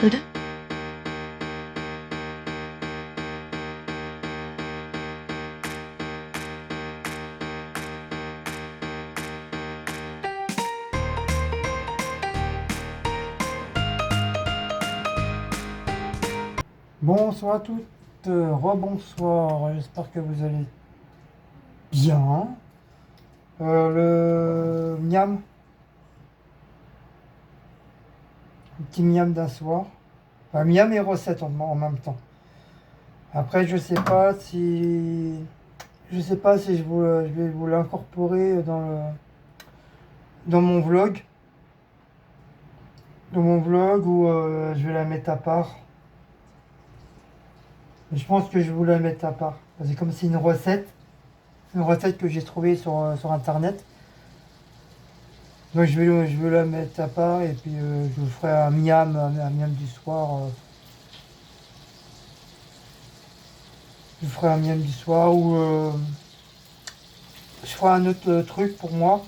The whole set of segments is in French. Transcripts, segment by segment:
Tadam! Bonsoir à toutes, rebonsoir, j'espère que vous allez bien. Le miam, le petit miam d'un soir. Enfin, miam et recette en même temps. Après, je sais pas si je vais vous l'incorporer dans mon vlog. Dans mon vlog ou je vais la mettre à part. Mais je pense que je vais vous la mettre à part. Parce que comme c'est une recette que j'ai trouvée sur internet. Donc je vais la mettre à part et puis je vous ferai un miam du soir. Je vous ferai un miam du soir ou je ferai un autre truc pour moi.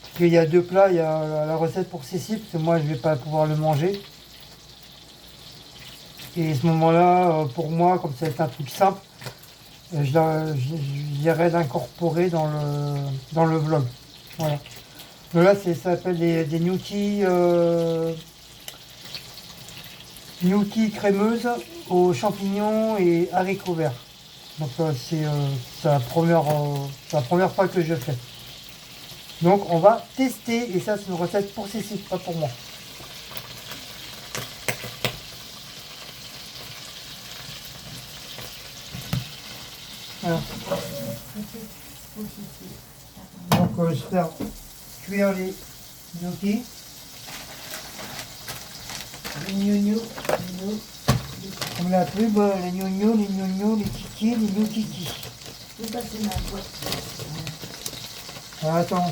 Parce qu'il y a deux plats, il y a la recette pour Cécile, parce que moi je vais pas pouvoir le manger. Et à ce moment-là, pour moi, comme ça va être un truc simple, j'irai l'incorporer dans le vlog. Voilà. Donc là, ça s'appelle des gnocchis, gnocchis crémeuses aux champignons et haricots verts. Donc c'est c'est la première fois que je fais. Donc on va tester, et ça c'est une recette pour Cécile, pas pour moi. Voilà. Donc je vais faire cuire les gnocchis. Les gnocchis, comme la pub, les gnocchis, les kikis, les gnocchis. Tout ça, c'est ma boîte. Ah, attends.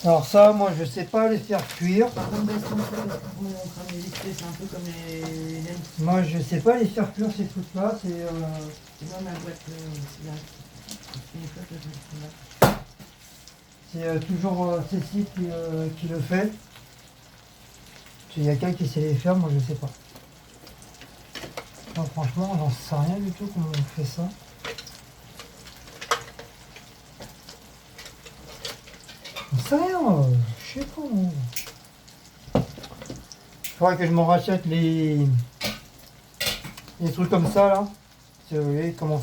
Alors ça, moi je sais pas les faire cuire. Par contre, Gaston, c'est parce qu'on crame les espèces, c'est un peu comme les laines. Moi je sais pas les faire cuire ces trucs-là. C'est moi ma boîte, c'est là. C'est une fois que je me suis là. C'est toujours Cécile qui le fait. Il y a quelqu'un qui sait les faire, moi je sais pas. Non, franchement, j'en sais rien du tout comment on fait ça. J'en sais rien, je sais pas. Moi. Il faudrait que je m'en rachète les trucs comme ça là. Vous voyez comment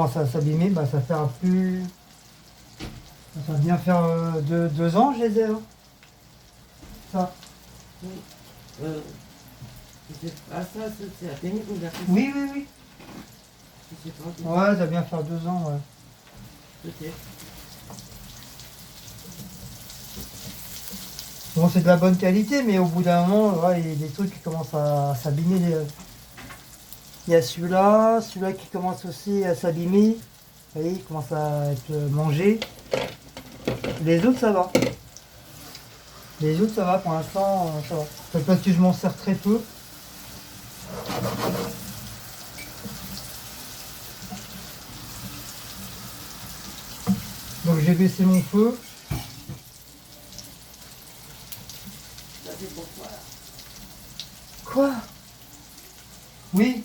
ça à s'abîmer, bah ça fait plus. Ça va bien faire 2 ans, je les ai là. Ça. Oui. Ah, ça, c'est la technique ou version? Oui, oui, oui. Je sais pas. Ouais, ça va bien faire 2 ans, ouais. Peut-être. Bon, c'est de la bonne qualité, mais au bout d'un moment, ouais, il y a des trucs qui commencent à s'abîmer. Il y a celui-là qui commence aussi à s'abîmer. Vous voyez, il commence à être mangé. Les autres, ça va. Les autres, ça va, pour l'instant, ça va. C'est parce que je m'en sers très peu. Donc j'ai baissé mon feu. Ça, c'est pour toi, là. Quoi? Oui.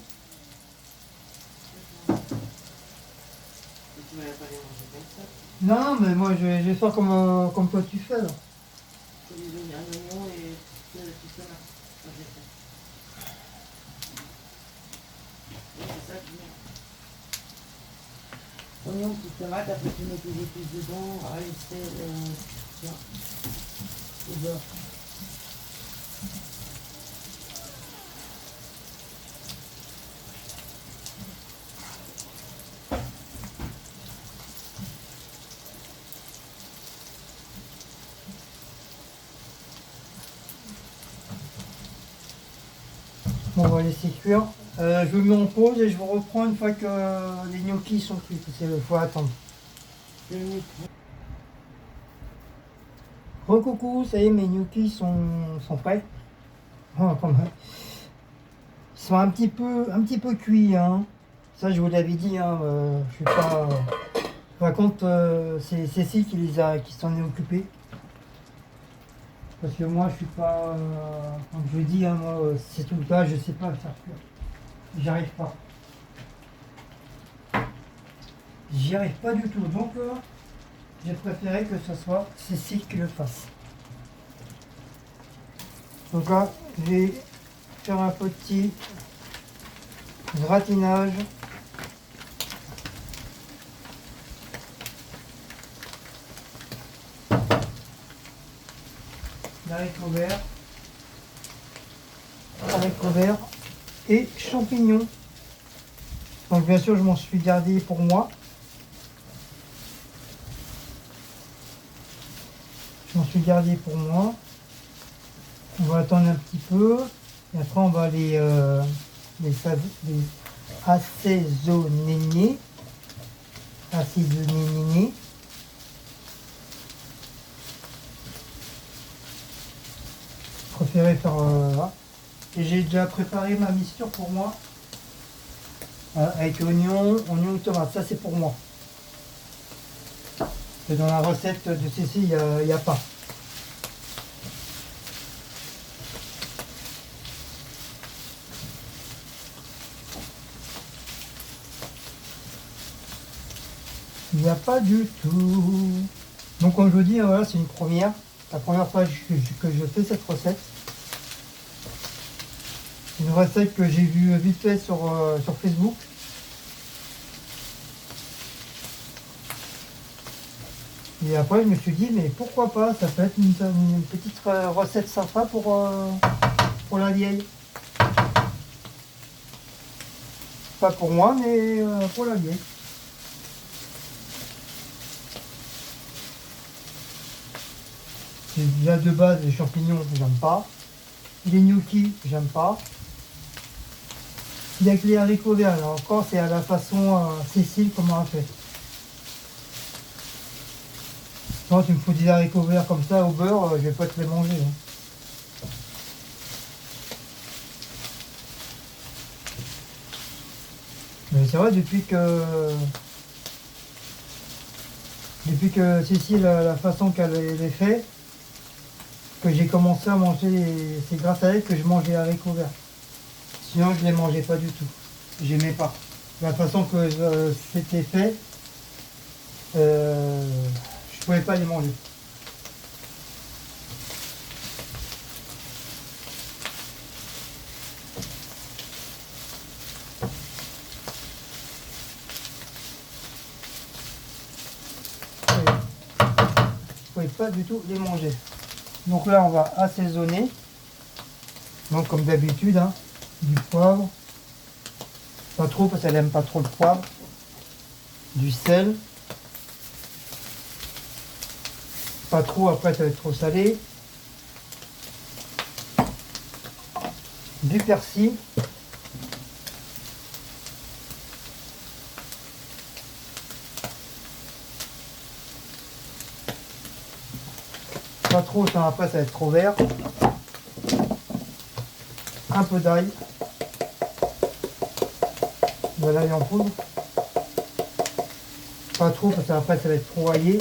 Et tu vas pas les manger comme ça. Non, mais moi je vais faire comme toi tu fais là. Tu lui donnes un oignon et tu sais là. Ça, j'ai fait. Oui, c'est ça qui vient. Oignon, petite tomate, après tu mets tes épices dedans, allez, c'est tiens, au beurre. Bon, on va laisser cuire. Je vous mets en pause et je vous reprends une fois que les gnocchis sont cuits. Parce qu'il faut attendre. Recoucou, ça y est, mes gnocchis sont prêts. Oh, pas mal. Ils sont un petit peu cuits, hein. Ça, je vous l'avais dit, hein. Je suis pas. Par contre, c'est Cécile qui s'en est occupée. Parce que moi, je suis pas, comme je dis, hein, moi, ces trucs-là, je sais pas faire cuire. J'y arrive pas. J'y arrive pas du tout. Donc, j'ai préféré que ce soit Cécile qui le fasse. Donc là, je vais faire un petit gratinage. Haricots verts et champignons. Donc bien sûr, je m'en suis gardé pour moi. On va attendre un petit peu. Et après, on va les assaisonner. Assaisonner. Je préférais faire... voilà. Et j'ai déjà préparé ma mixture pour moi. Avec oignon et tomate. Ça, c'est pour moi. Et dans la recette de Cécile, il n'y a pas. Il n'y a pas du tout. Donc comme je vous dis, voilà, c'est une première. La première fois que je fais cette recette. C'est une recette que j'ai vue vite fait sur Facebook. Et après, je me suis dit, mais pourquoi pas, ça peut être une petite recette sympa pour la vieille. Pas pour moi, mais pour la vieille. Déjà de base, les champignons, j'aime pas. Les gnocchis, j'aime pas. Il y a que les haricots verts, là encore, c'est à la façon Cécile, comment elle fait. Quand tu me fous des haricots verts comme ça au beurre, je vais pas te les manger. Hein. Mais c'est vrai, depuis que Cécile, la façon qu'elle les fait, que j'ai commencé à manger, c'est grâce à elle que je mange les haricots verts. Sinon, je ne les mangeais pas du tout. J'aimais pas. La façon que c'était fait, je pouvais pas les manger. Je pouvais pas du tout les manger. Donc là, on va assaisonner. Donc comme d'habitude, hein, du poivre. Pas trop parce qu'elle aime pas trop le poivre. Du sel. Pas trop, après ça va être trop salé. Du persil. Pas trop, ça après ça va être trop vert. Un peu d'ail. De l'ail en poudre. Pas trop parce qu'après ça va être trop aillé.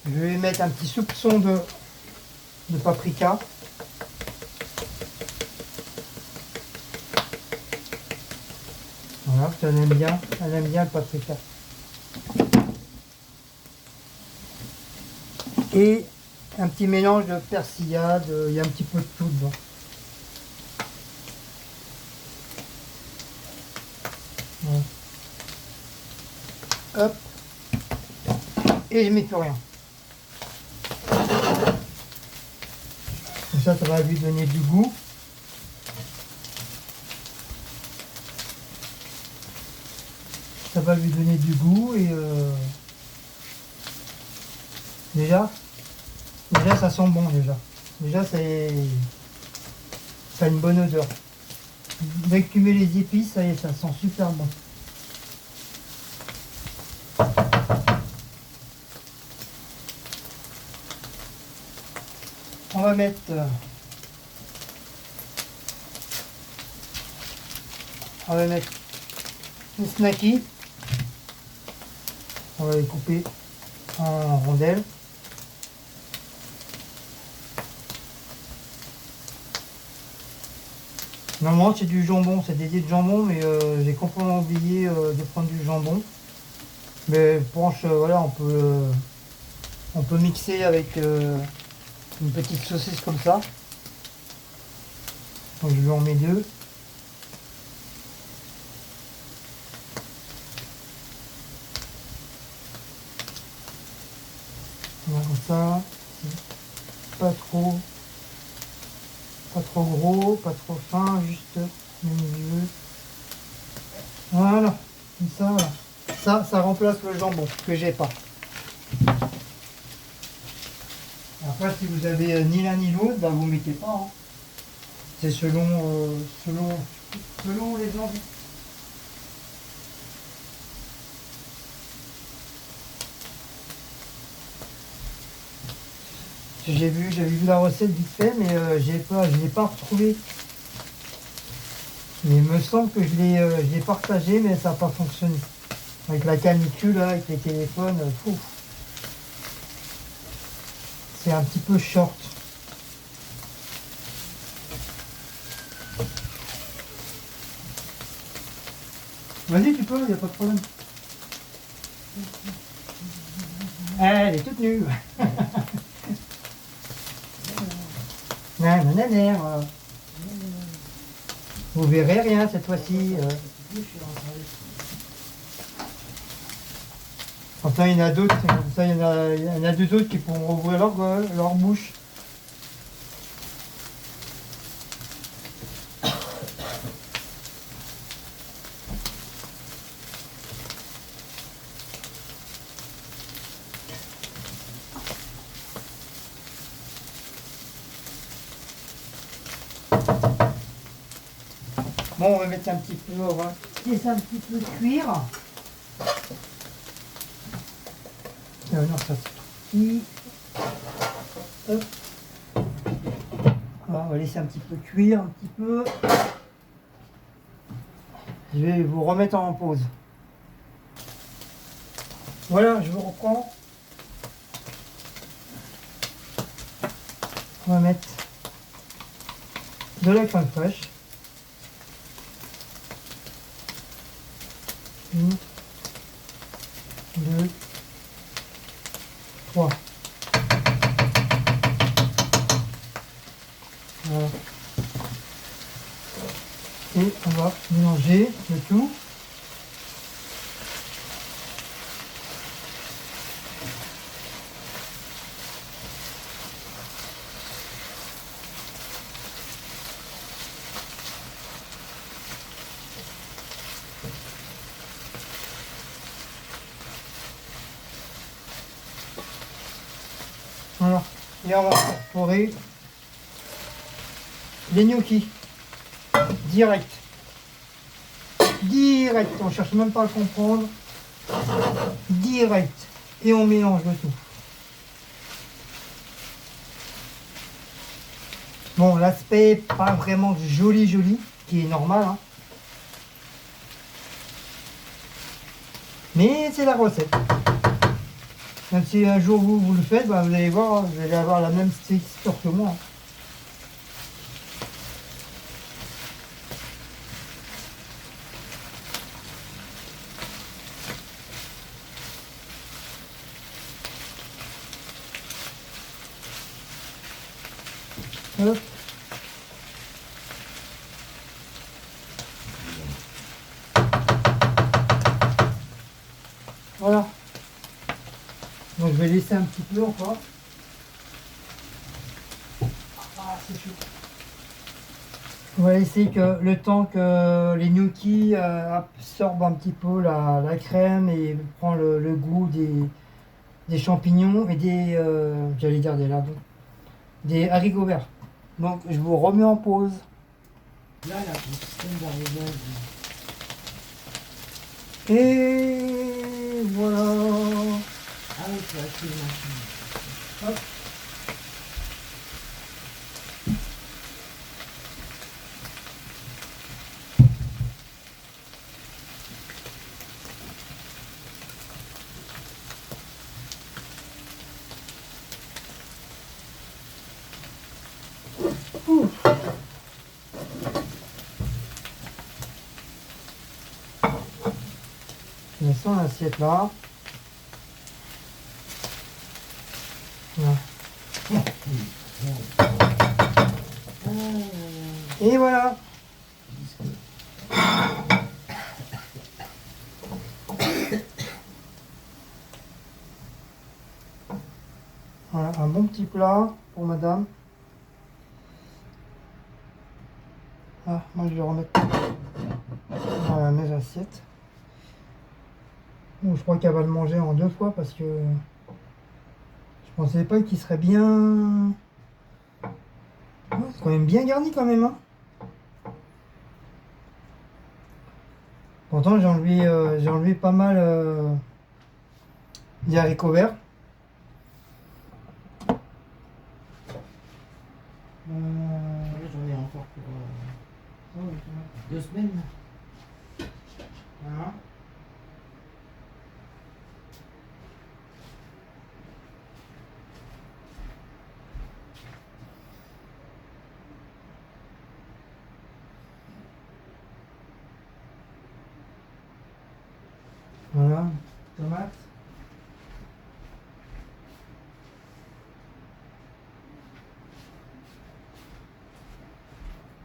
Je vais mettre un petit soupçon de paprika. Voilà, elle aime bien le paprika. Et un petit mélange de persillade, il y a un petit peu de tout dedans. Voilà. Hop. Et je mets plus rien. Comme ça va lui donner du goût. Ça va lui donner du goût et déjà ça sent bon déjà. Déjà ça a une bonne odeur. Dès que tu mets les épices, ça y est, ça sent super bon. On va mettre les snackis. On va les couper en rondelles. Normalement c'est du jambon, c'est dédié de jambon, mais j'ai complètement oublié de prendre du jambon. Mais branche, voilà, on peut mixer avec une petite saucisse comme ça. Donc je lui en mets deux. Voilà, comme ça. Pas trop gros, pas trop fin, juste le milieu. Voilà, comme ça, voilà. Ça remplace le jambon que j'ai pas. Après, si vous avez ni l'un ni l'autre, ben, vous mettez pas. Hein. C'est selon les envies. J'avais vu la recette vite fait, mais je l'ai pas retrouvé. Mais il me semble que je l'ai partagé, mais ça n'a pas fonctionné. Avec la canicule, là, avec les téléphones, c'est un petit peu short. Vas-y, tu peux, il n'y a pas de problème. Elle est toute nue. Voilà. Vous verrez rien cette fois-ci. Enfin, il y en a d'autres, il y en a deux autres qui pourront ouvrir leur bouche. Bon, on va mettre un petit peu, on va laisser un petit peu cuire. Non, ça c'est petit. Hop. Voilà, on va laisser un petit peu cuire, un petit peu. Je vais vous remettre en pause. Voilà, je vous reprends. On va mettre de la crème fraîche. Une, deux, trois. Voilà. Et on va mélanger le tout. Voilà. Et on va incorporer les gnocchis. Direct. Direct. On ne cherche même pas à comprendre. Direct. Et on mélange le tout. Bon, l'aspect pas vraiment joli, qui est normal. Hein. Mais c'est la recette. Même si un jour vous le faites, bah, vous allez voir, vous allez avoir la même texture que moi. Hop. Voilà. Donc je vais laisser un petit peu encore. Ah, c'est chaud. On va laisser que le temps que les gnocchis absorbent un petit peu la crème et prend le goût des champignons et j'allais dire des lardons, des haricots verts. Donc je vous remets en pause. Là, la système d'arrivage. Et voilà. Ah oui, c'est assez machin. Hop. Ouf. Je mets ça dans l'assiette là. Voilà. Et voilà. Voilà, un bon petit plat pour madame. Ah, moi je vais remettre dans mes assiettes. Bon, je crois qu'elle va le manger en 2 fois parce que je pensais pas qu'il serait bien. Oh, c'est quand même bien garni quand même, hein. Pourtant j'ai enlevé pas mal des haricots verts. J'en ai encore pour 2 semaines. Voilà. Voilà, tomate.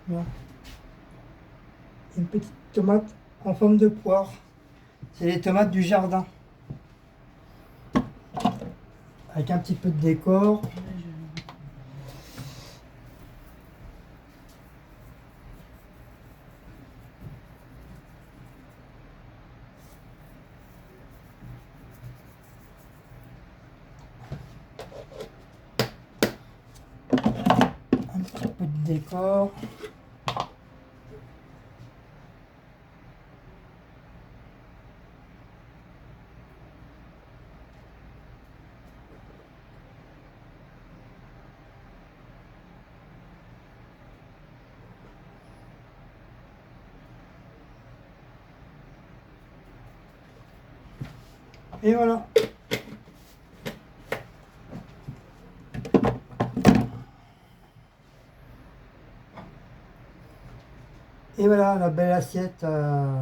Voilà. Une petite tomate en forme de poire. C'est les tomates du jardin. Avec un petit peu de décor. Un petit peu de décor. Et voilà. Et voilà la belle assiette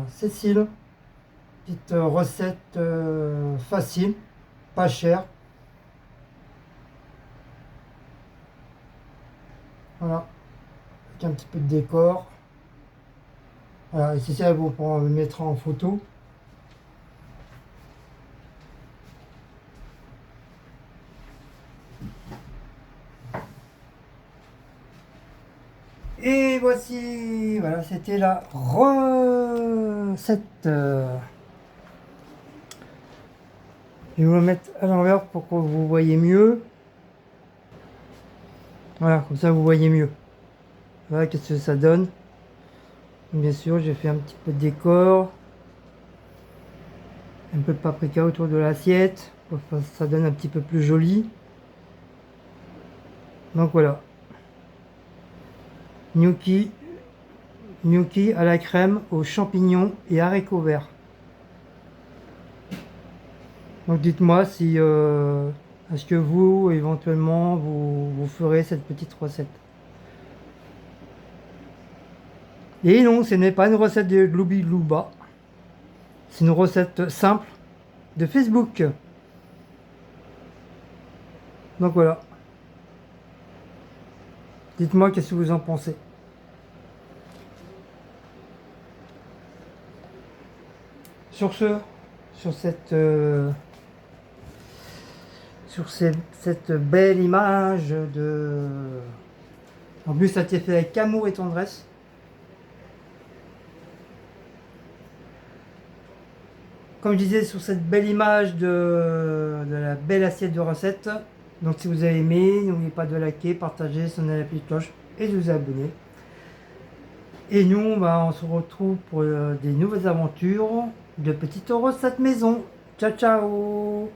Cécile. Petite recette facile, pas chère. Voilà. Avec un petit peu de décor. Voilà, et Cécile, vous pourrez me mettre en photo. Et voici, voilà, c'était la recette. Je vais vous le mettre à l'envers pour que vous voyez mieux. Voilà, comme ça vous voyez mieux. Voilà, qu'est-ce que ça donne. Bien sûr, j'ai fait un petit peu de décor. Un peu de paprika autour de l'assiette. Pour que ça donne un petit peu plus joli. Donc voilà. Gnocchi à la crème, aux champignons et haricots verts. Donc dites-moi si est-ce que vous éventuellement vous ferez cette petite recette. Et non, ce n'est pas une recette de Gloubi Glouba. C'est une recette simple de Facebook. Donc voilà. Dites-moi qu'est-ce que vous en pensez. Sur ce, sur cette belle image de... En plus, ça a été fait avec amour et tendresse. Comme je disais, sur cette belle image de la belle assiette de recette. Donc si vous avez aimé, n'oubliez pas de liker, partager, sonner la petite cloche et de vous abonner. Et nous, bah, on se retrouve pour des nouvelles aventures de petites recettes maison. Ciao, ciao!